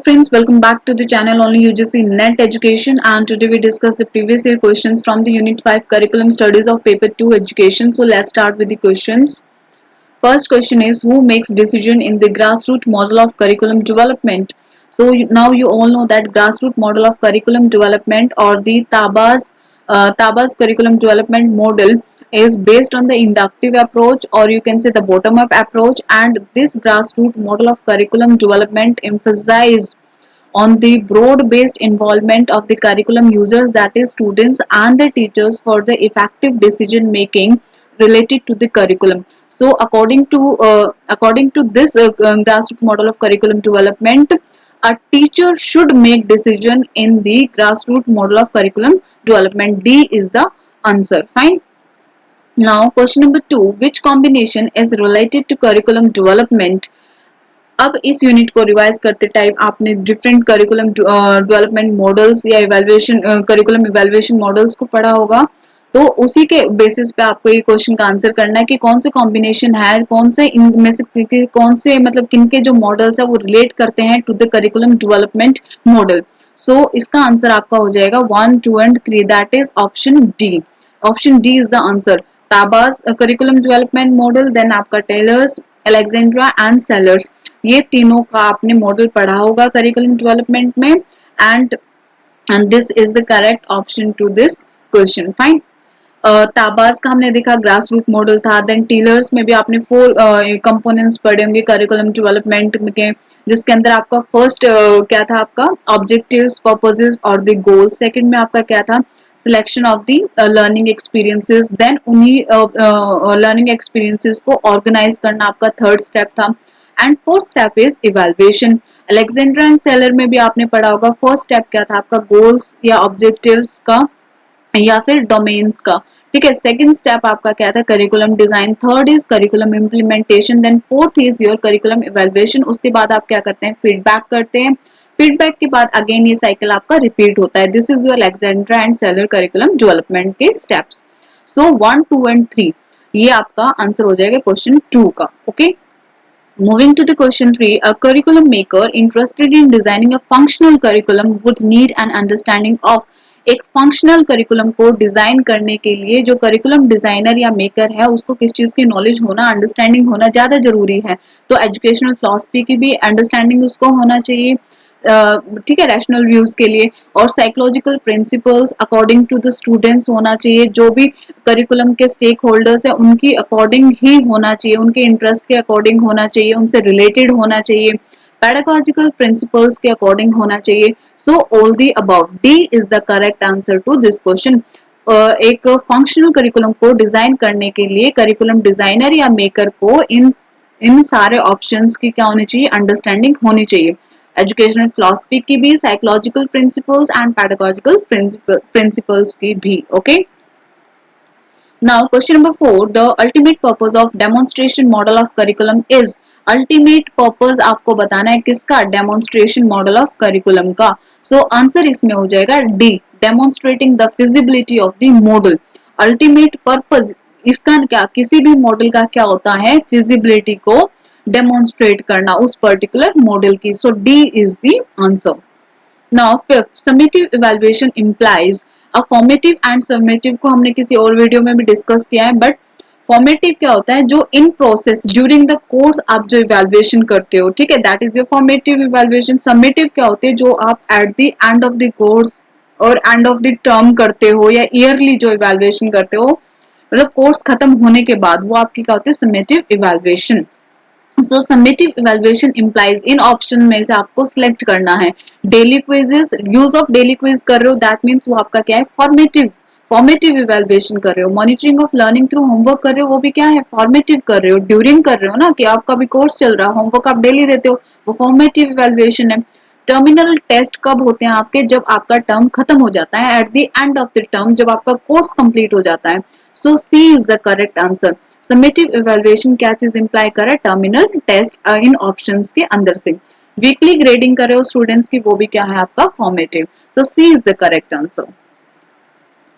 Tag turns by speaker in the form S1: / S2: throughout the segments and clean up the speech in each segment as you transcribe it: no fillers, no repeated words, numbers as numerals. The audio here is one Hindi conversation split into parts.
S1: friends, welcome back to the channel only UGC Net Education, and today we discuss the previous year questions from the Unit 5 Curriculum Studies of Paper 2 Education. So let's start with the questions. First question is, who makes decision in the grassroots model of curriculum development? So now you all know that grassroots model of curriculum development, or the Taba's curriculum development model, is based on the inductive approach, or you can say the bottom up approach, and this grassroots model of curriculum development emphasizes on the broad-based involvement of the curriculum users, that is students and the teachers, for the effective decision making related to the curriculum. So according to this grassroots model of curriculum development, a teacher should make decision in the grassroots model of curriculum development. D is the answer. Fine. Now question number 2, which combination is related to curriculum development? अब इस यूनिट को रिवाइज करते टाइम आपने डिफरेंट करिकुलम डेवलपमेंट मॉडल्स या इवैल्यूएशन करिकुलम इवैल्यूएशन मॉडल्स को पढ़ा होगा, तो उसी के बेसिस पे आपको ये क्वेश्चन का आंसर करना है कि कौन से कॉम्बिनेशन है, कौन से इनमें से कौन से मतलब किनके जो मॉडल्स है वो रिलेट करते हैं to the curriculum development model. So इसका आंसर आपका हो जाएगा 1, 2 and 3, that is option D. Option D is the answer. Taba's curriculum development model, then आपका टेलर्स, अलेक्जेंड्रा एंड सेलर्स, ये तीनों का आपने मॉडल पढ़ा होगा करिकुलम डेवलपमेंट में, and this is the correct option to this question. Fine. Taba's का हमने देखा ग्रास रूट मॉडल था. देन टीलर्स में भी आपने 4 कंपोनेंट्स पढ़े होंगे करिकुलम डेवलपमेंट के, जिसके अंदर आपका फर्स्ट क्या था, आपका ऑब्जेक्टिव्स, पर्पसेस और द गोल. सेकंड में आपका क्या था, selection of the learning experiences. Then उन्हीं लर्निंग एक्सपीरियंसेस को ऑर्गेनाइज करना आपका थर्ड स्टेप था. And fourth step is evaluation. Alexander and Saylor में भी आपने पढ़ा होगा फर्स्ट स्टेप क्या था आपका, गोल्स या ऑब्जेक्टिव्स का या फिर डोमेन्स का. ठीक है. सेकंड स्टेप आपका क्या था, curriculum design. Third is curriculum implementation. Then fourth is your curriculum evaluation. उसके बाद आप क्या करते हैं, फीडबैक करते हैं. फीडबैक के बाद अगेन ये साइकिल आपका रिपीट होता है. This is your Alexandra and seller curriculum development के स्टेप्स. सो 1, 2 एंड 3 ये आपका आंसर हो जाएगा क्वेश्चन 2 का. Okay. Moving to the question 3, a curriculum maker interested in designing a functional curriculum would need an understanding of. एक फंक्शनल करिकुलम को डिजाइन करने के लिए जो करिकुलम डिजाइनर या मेकर है उसको किस चीज की नॉलेज होना, अंडरस्टैंडिंग होना ज्यादा जरूरी है. तो एजुकेशनल फिलॉसफी की भी अंडरस्टैंडिंग उसको होना चाहिए. ठीक है, रैशनल व्यूज के लिए. और psychological principles according to the students होना चाहिए. जो भी करिकुलम के स्टेक होल्डर्स है उनकी अकॉर्डिंग ही होना चाहिए, उनके इंटरेस्ट के अकॉर्डिंग होना चाहिए, उनसे रिलेटेड होना चाहिए, pedagogical principles के अकॉर्डिंग होना चाहिए. So all the about. D is the correct answer to this question. एक फंक्शनल करिकुलम को डिजाइन करने के लिए करिकुलम डिजाइनर या मेकर को इन सारे ऑप्शंस की क्या होनी चाहिए, अंडरस्टैंडिंग होनी चाहिए. एजुकेशनल फिलॉसफी की भी, psychological principles and pedagogical principles की भी. Okay. Now question number 4, the ultimate purpose of demonstration model of curriculum is. Ultimate purpose आपको बताना है किसका, डेमोन्स्ट्रेशन मॉडल ऑफ करिकुलम का. सो आंसर इसमें हो जाएगा D, demonstrating the feasibility of the model. Ultimate purpose इसका क्या, किसी भी मॉडल का क्या होता है, फिजिबिलिटी को डेमोन्स्ट्रेट करना उस पर्टिकुलर मॉडल की. So D is the answer. Now fifth, summative evaluation implies. अब फॉर्मेटिव एंड समेटिव को हमने किसी और वीडियो में भी डिस्कस किया है, बट फॉर्मेटिव क्या होता है, जो in process during the course आप जो इवैल्यूएशन करते हो, ठीक है, that is your formative evaluation. Summative क्या होते हैं, जो आप eight the end of the course और एंड ऑफ द टर्म करते हो, या ईयरली जो इवैल्यूएशन करते हो, मतलब कोर्स खत्म होने के बाद, वो आपकी क्या होती है, समेटिव इवैल्यूएशन. सो समेटिव इवैल्यूएशन इंप्लाइज, इन ऑप्शन में से आपको सिलेक्ट करना है. Daily quizzes, use of daily quiz कर रहे हो, दैट मीन्स वो आपका क्या है, फॉर्मेटिव इवैल्यूएशन कर रहे हो. Monitoring of learning through homework कर रहे हो, वो भी क्या है, फॉर्मेटिव कर रहे हो. ड्यूरिंग कर रहे हो ना, कि आपका भी कोर्स चल रहा है, होमवर्क आप डेली देते हो, वो फॉर्मेटिव इवैल्यूएशन है. टर्मिनल टेस्ट कब होते हैं आपके, जब आपका टर्म खत्म हो जाता है, at the end of the term, जब आपका कोर्स कंप्लीट हो जाता है. So C is the correct answer. Summative evaluation क्या चीज इंप्लाई कर रहा है, टर्मिनल टेस्ट इन ऑप्शंस के अंदर से. वीकली ग्रेडिंग कर रहे हो स्टूडेंट्स की, वो भी क्या है आपका, formative. So C is the correct answer.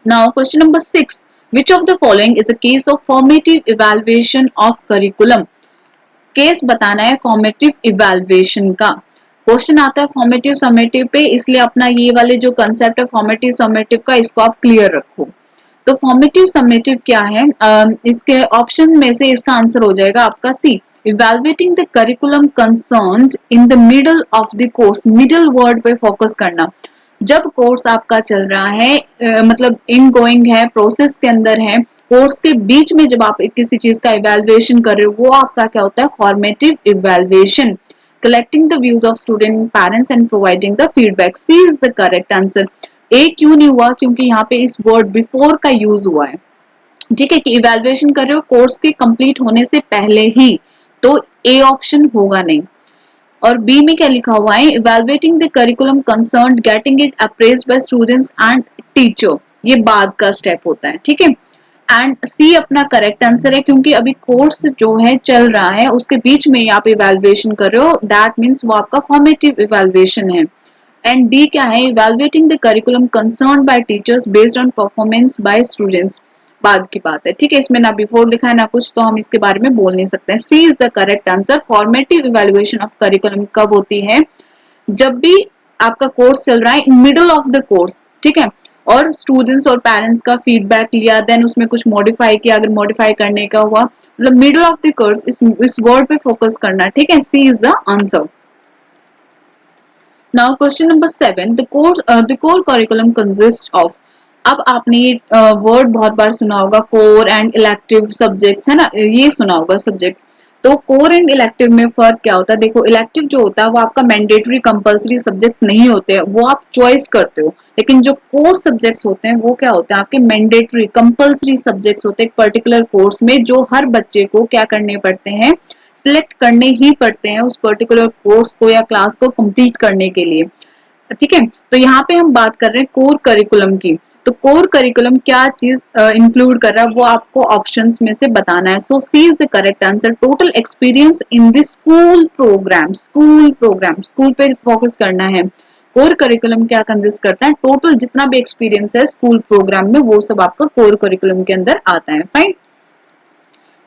S1: Now question number 6, which of the following is a case of formative evaluation of curriculum? Case बताना है फॉर्मेटिव इवैल्यूएशन का. क्वेश्चन आता है फॉर्मेटिव समेटिव पे, इसलिए अपना ये वाले जो कंसेप्ट है फॉर्मेटिव समेटिव का, इसको आप क्लियर रखो। तो फॉर्मेटिव समेटिव क्या है? इसके ऑप्शन में से इसका आंसर हो जाएगा आपका C, evaluating the curriculum concerned in the middle of the course. Middle word पे फोकस करना, जब कोर्स आपका चल रहा है, मतलब इन गोइंग है, प्रोसेस के अंदर है, कोर्स के बीच में जब आप किसी चीज का इवेलुएशन कर रहे हो, वो आपका क्या होता है? Formative evaluation. Collecting the views of student parents and providing the feedback, C is the correct answer. A क्यों नहीं हुआ? क्योंकि यहाँ पे इस वर्ड बिफोर का यूज हुआ है, ठीक है, कि इवेलुएशन कर रहे हो कोर्स के कंप्लीट होने से पहले ही, तो ए ऑप्शन होगा नहीं। और बी में क्या लिखा हुआ है? Evaluating the curriculum concerned getting it appraised by students and teacher, ये बाद का स्टेप होता है, ठीक है। एंड सी अपना करेक्ट आंसर है, क्योंकि अभी कोर्स जो है चल रहा है, उसके बीच में आप इवेलुएशन कर रहे हो, दैट मीन्स वो आपका फॉर्मेटिव इवेलुएशन है। एंड डी क्या है? Evaluating the curriculum concerned bye teachers based on performance by students, बाद की बात है, ठीक है। इसमें ना बिफोर लिखा है ना कुछ, तो हम इसके बारे में बोल नहीं सकते हैं। C is the correct answer. Formative evaluation of curriculum कब होती है? जब भी आपका कोर्स चल रहा है, in middle of the course, ठीक है, और स्टूडेंट्स और पेरेंट्स का फीडबैक लिया, देन उसमें कुछ मॉडिफाई किया, अगर मॉडिफाई करने का हुआ, मतलब मिडल ऑफ द कोर्स, इस वर्ड पे फोकस करना, ठीक है। C is the answer. Now question number 7, the core curriculum consist of. अब आपने ये वर्ड बहुत बार सुना होगा, कोर एंड इलेक्टिव सब्जेक्ट्स, है ना, ये सुना होगा सब्जेक्ट्स। तो कोर एंड इलेक्टिव में फर्क क्या होता है? देखो, इलेक्टिव जो होता है वो आपका मैंडेटरी कंपलसरी सब्जेक्ट नहीं होते हैं, वो आप चॉइस करते हो। लेकिन जो कोर सब्जेक्ट्स होते हैं वो क्या होते हैं? आपके मैंडेटरी कंपलसरी सब्जेक्ट्स होते हैं, एक पर्टिकुलर कोर्स में जो हर बच्चे को क्या करने पड़ते हैं? सिलेक्ट करने ही पड़ते हैं उस पर्टिकुलर कोर्स को या क्लास को कंप्लीट करने के लिए, ठीक है। तो यहाँ पे हम बात कर रहे हैं कोर करिकुलम की। तो कोर करिकुलम क्या चीज इंक्लूड कर रहा है, वो आपको ऑप्शंस में से बताना है। So C is the correct answer. Total experience in the school program, school पे फोकस करना है। कोर करिकुलम क्या कंसिस्ट करता है? टोटल जितना भी एक्सपीरियंस है स्कूल प्रोग्राम में, वो सब आपका कोर करिकुलम के अंदर आता है। Fine.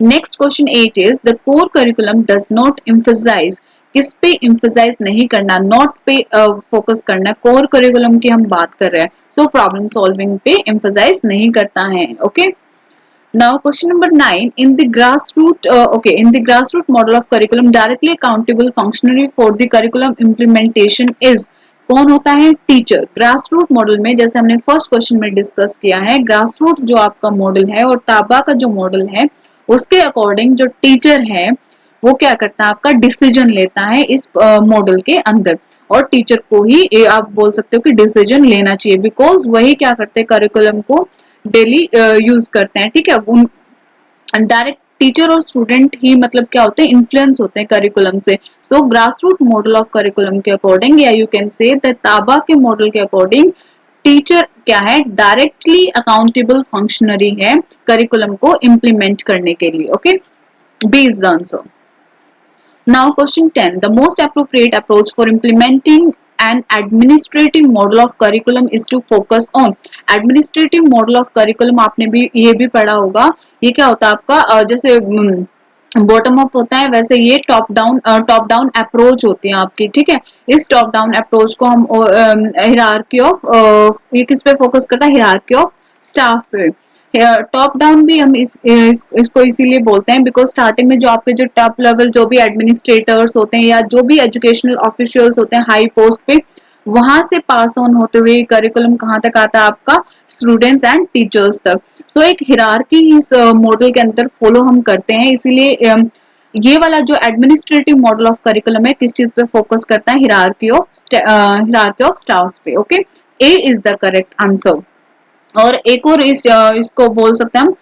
S1: Next question 8 is the core curriculum does not emphasise. किस पे एम्फसाइज नहीं करना? नॉट पे फोकस करना। कोर करिकुलम की हम बात कर रहे हैं, सो प्रॉब्लम सॉल्विंग पे एम्फसाइज नहीं करता है। Okay. Now question number 9, in the grassroot model of curriculum directly accountable functionary for the curriculum implementation is. कौन होता है? टीचर। ग्रासरूट मॉडल में, जैसे हमने फर्स्ट क्वेश्चन में डिस्कस किया है, ग्रासरूट जो आपका मॉडल है और ताबा का जो मॉडल है, उसके अकॉर्डिंग जो टीचर है वो क्या करता है? आपका डिसीजन लेता है इस मॉडल के अंदर। और टीचर को ही आप बोल सकते हो कि डिसीजन लेना चाहिए, बिकॉज वही क्या करते हैं? करिकुलम को डेली यूज करते हैं, ठीक है। उन डायरेक्ट टीचर और स्टूडेंट ही मतलब क्या होते हैं? इन्फ्लुएंस होते हैं करिकुलम से। So grassroot model of curriculum के अकॉर्डिंग, या you can say the Taba के मॉडल के अकॉर्डिंग, टीचर क्या है? डायरेक्टली अकाउंटेबल फंक्शनरी है करिकुलम को इम्प्लीमेंट करने के लिए। Okay, b is the answer. Now question 10. The most appropriate approach for implementing an administrative model of curriculum is to focus on. Administrative model of curriculum आपने भी ये भी पढ़ा होगा। ये क्या होता है आपका? जैसे बॉटम अप होता है, वैसे ये टॉप डाउन अप्रोच होती है आपकी, ठीक है। इस टॉप डाउन अप्रोच को हम हिरार्की ऑफ, ये किस पे फोकस करता है? हिरार्की ऑफ स्टाफ पे। टॉप डाउन भी हम इसको इसीलिए बोलते हैं बिकॉज स्टार्टिंग में जो आपके जो टॉप लेवल जो भी एडमिनिस्ट्रेटर्स होते हैं या जो भी एजुकेशनल ऑफिशियल्स होते हैं हाई पोस्ट पे, वहां से पास ऑन होते हुए करिकुलम कहाँ तक आता है आपका? स्टूडेंट्स एंड टीचर्स तक। सो एक हिरार्की इस मॉडल के अंदर फॉलो हम करते हैं, इसीलिए ये वाला जो एडमिनिस्ट्रेटिव मॉडल ऑफ करिकुलम है किस चीज पे फोकस करता है? हिरार्की ऑफ स्टाफ्स पे। Okay, A is the correct answer. और एक और इसको बोल सकते हैं हम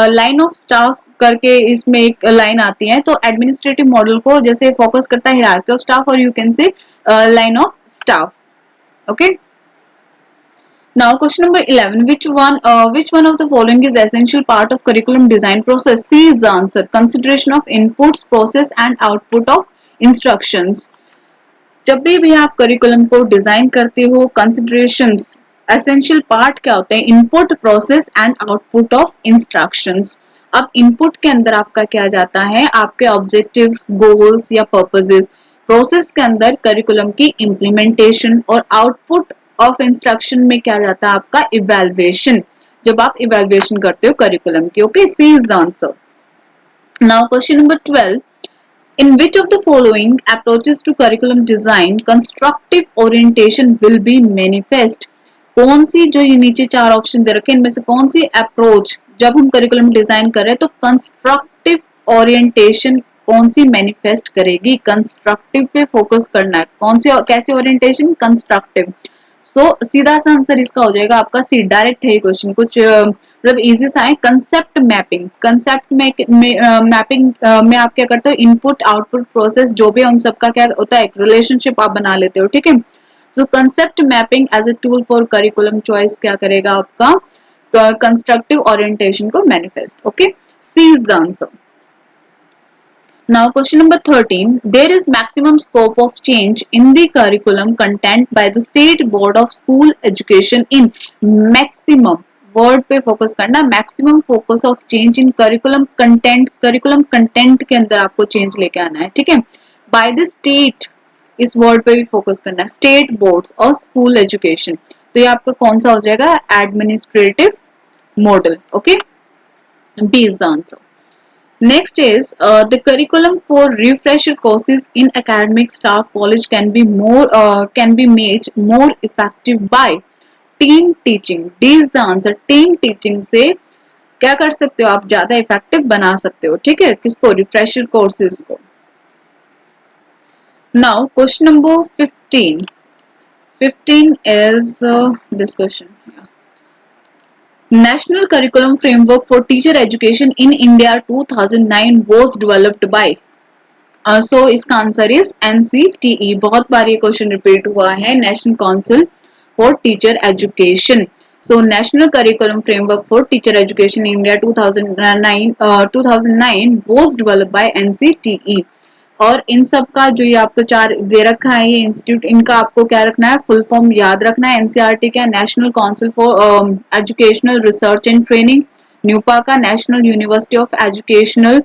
S1: लाइन ऑफ स्टाफ करके, इसमें एक लाइन आती है। तो एडमिनिस्ट्रेटिव मॉडल को जैसे फोकस करता है हायरार्की ऑफ स्टाफ, और यू कैन से line of staff. Okay. Now question number 11, which one of the following is the essential part of curriculum design process? C is the answer. Consideration of inputs, process and output of instructions. जब भी आप करिकुलम को डिजाइन करते हो, कंसिडरेशंस, एसेंशियल पार्ट क्या होते हैं? Input, process and output of instructions. अब इनपुट के अंदर आपका क्या जाता है? आपके ऑब्जेक्टिव्स, गोल्स या पर्पसेस। प्रोसेस के अंदर करिकुलम की इम्प्लीमेंटेशन और आउटपुट ऑफ इंस्ट्रक्शन में क्या जाता है आपका इवेल्युएशन, जब आप इवेल्युएशन करते हो करिकुलम की. Okay, c is the answer. Now question number 12. In which of the following approaches to curriculum design constructive orientation will be manifest? कौन सी, जो ये नीचे चार ऑप्शन दे रखे हैं इनमें से कौन सी अप्रोच जब हम करिकुलम डिजाइन कर रहे हैं तो कंस्ट्रक्टिव ओरिएंटेशन कौन सी मैनिफेस्ट करेगी? कंस्ट्रक्टिव पे फोकस करना है. कौन सी, कैसे ओरिएंटेशन? कंस्ट्रक्टिव. सो सीधा सा आंसर इसका हो जाएगा आपका सी. डायरेक्ट है क्वेश्चन, कुछ मतलब इजी सा है. Concept mapping. कंसेप्ट मैपिंग में आप क्या करते हो? इनपुट आउटपुट प्रोसेस जो भी है उन सबका क्या होता है? एक रिलेशनशिप आप बना लेते हो. ठीक है. तो concept mapping as a tool for curriculum choice क्या करेगा आपका? कंस्ट्रक्टिव ओरिएंटेशन को manifest. Okay, c is the answer. Now question number 13. There is maximum scope of change in the curriculum content by the State Board of School Education in maximum. Word पे फोकस करना. Maximum focus of change in curriculum contents. Curriculum content के अंदर आपको चेंज लेके आना है. ठीक है. बाय द स्टेट, इस वर्ड पे भी फोकस करना है. स्टेट बोर्ड्स और स्कूल एजुकेशन. तो ये आपका कौन सा हो जाएगा? Administrative model. Okay, b is the answer. Next is the curriculum for refresher courses in academic staff college can be made more effective by team teaching. D is the answer. team teaching से क्या कर सकते हो आप? ज्यादा इफेक्टिव बना सकते हो. ठीक है, किसको? रिफ्रेशर कोर्सेज को. Now question number 15. 15 is this question. National Curriculum Framework for Teacher Education in India 2009 was developed by. So इसका आंसर इज NCTE. बहुत बार ये क्वेश्चन रिपीट हुआ है. National Council for teacher education. So national curriculum framework for teacher education in India 2009 was developed by NCTE. और इन सब का जो ये आपको चार दे रखा है ये इंस्टीट्यूट, इनका आपको क्या रखना है? फुल फॉर्म याद रखना है. NCRT का National Council for Educational Research and Training. NUEPA का National University of Educational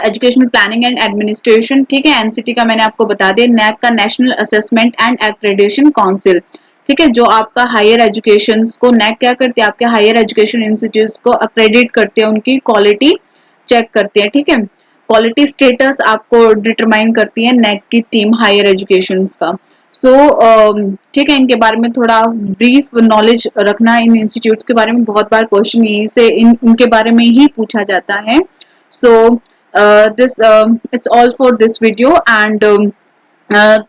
S1: Educational Planning and Administration. ठीक है. एनसीटी का मैंने आपको बता दिया. नैक का national assessment and accreditation council. ठीक है, जो आपका हायर एजुकेशन को नैक क्या करती है? आपके हायर एजुकेशन इंस्टीट्यूट को अक्रेडिट करते हैं, उनकी क्वालिटी चेक करती है. ठीक है, क्वालिटी स्टेटस आपको डिटरमाइन करती है नैक की टीम हायर एजुकेशन का. सो ठीक है, इनके बारे में थोड़ा ब्रीफ नॉलेज रखना. इन इंस्टीट्यूट के बारे में बहुत बार क्वेश्चन यही से इनके बारे में ही पूछा जाता है. सो it's all for this video, and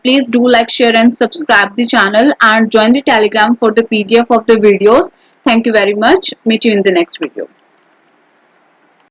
S1: please do like, share and subscribe the channel and join the Telegram for the PDF of the videos. Thank you very much. Meet you in the next video.